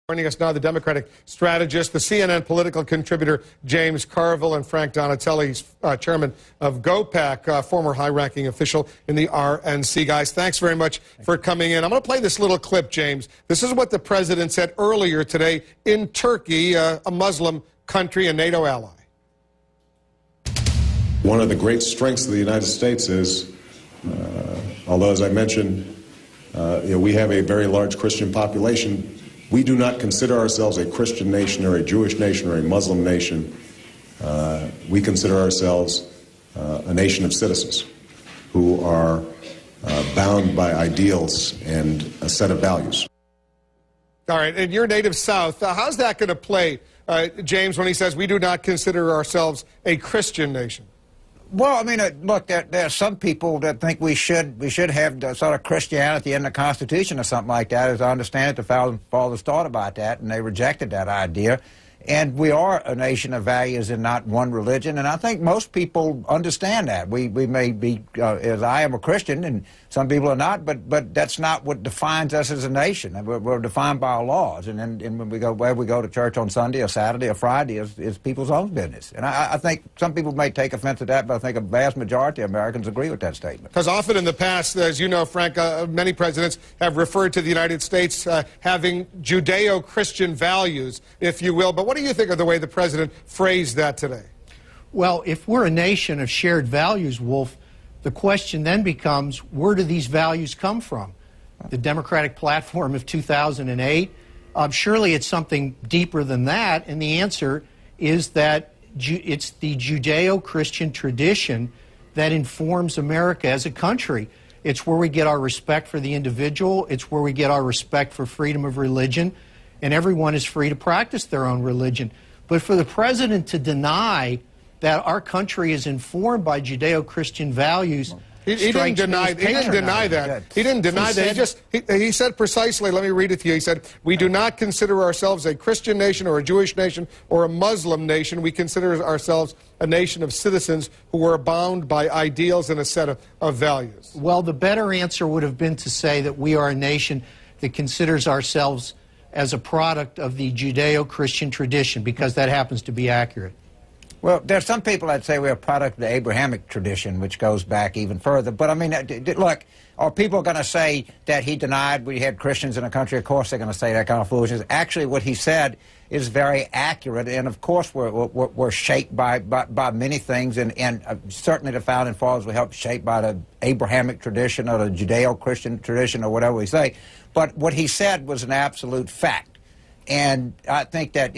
Joining us now, the Democratic strategist, the CNN political contributor James Carville, and Frank Donatelli, chairman of GOPAC, former high-ranking official in the RNC. Guys, thanks very much for coming in. I'm going to play this little clip, James. This is what the president said earlier today in Turkey, a Muslim country, a NATO ally. One of the great strengths of the United States is, although, as I mentioned, we have a very large Christian population, we do not consider ourselves a Christian nation or a Jewish nation or a Muslim nation. We consider ourselves a nation of citizens who are bound by ideals and a set of values. All right, and your native South, how's that going to play, James, when he says we do not consider ourselves a Christian nation? Well, I mean, look, there are some people that think we should have the sort of Christianity in the Constitution or something like that. As I understand it, the Founding Fathers thought about that, and they rejected that idea. And we are a nation of values and not one religion, and I think most people understand that. We may be, as I am a Christian, and some people are not, but that's not what defines us as a nation. We're defined by our laws, and when we go, where we go to church on Sunday or Saturday or Friday is people's own business. And I think some people may take offense at that, but I think a vast majority of Americans agree with that statement. Because often in the past, as you know, Frank, many presidents have referred to the United States having Judeo-Christian values, if you will. But what do you think of the way the president phrased that today? Well, if we're a nation of shared values, Wolf, the question then becomes, where do these values come from? The Democratic platform of 2008? Surely it's something deeper than that, and the answer is that it's the Judeo-Christian tradition that informs America as a country. It's where we get our respect for the individual. It's where we get our respect for freedom of religion. And everyone is free to practice their own religion. But for the president to deny that our country is informed by Judeo-Christian values, he didn't deny that. He didn't deny that. He said precisely, let me read it to you. He said, we do not consider ourselves a Christian nation or a Jewish nation or a Muslim nation. We consider ourselves a nation of citizens who are bound by ideals and a set of values. Well, the better answer would have been to say that we are a nation that considers ourselves as a product of the Judeo-Christian tradition, because that happens to be accurate. Well, there's some people that say we're a product of the Abrahamic tradition, which goes back even further. But, I mean, look, are people going to say that he denied we had Christians in the country? Of course they're going to say that kind of foolishness. Actually, what he said is very accurate, and, of course, we're shaped by many things, and certainly the Founding Fathers were helped shape by the Abrahamic tradition or the Judeo-Christian tradition or whatever we say. But what he said was an absolute fact. And I think that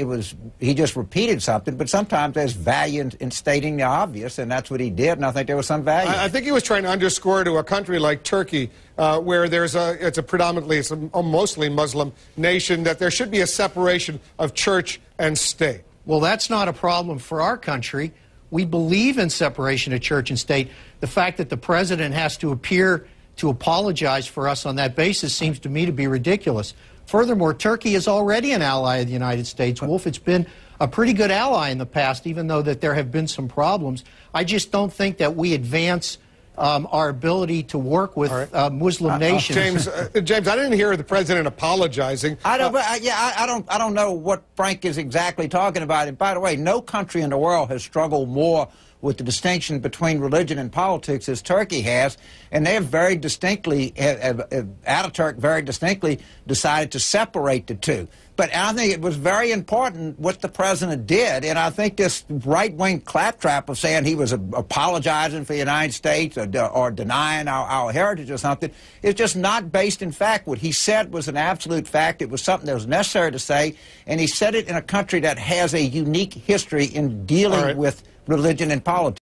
he just repeated something, but sometimes there's value in stating the obvious, and that's what he did, and I think there was some value. I think he was trying to underscore to a country like Turkey, where it's a mostly Muslim nation, that there should be a separation of church and state. Well, that's not a problem for our country. We believe in separation of church and state. The fact that the president has to appear to apologize for us on that basis seems to me to be ridiculous. Furthermore, Turkey is already an ally of the United States, Wolf. It's been a pretty good ally in the past, even though that there have been some problems. I just don't think that we advance our ability to work with Muslim nations. James, I didn't hear the president apologizing. I don't know what Frank is exactly talking about. And by the way, no country in the world has struggled more with the distinction between religion and politics as Turkey has, and they have very distinctly, Ataturk very distinctly decided to separate the two. But I think it was very important what the president did, and I think this right-wing claptrap of saying he was apologizing for the United States or denying our heritage or something is just not based in fact. What he said was an absolute fact. It was something that was necessary to say, and he said it in a country that has a unique history in dealing with religion and politics.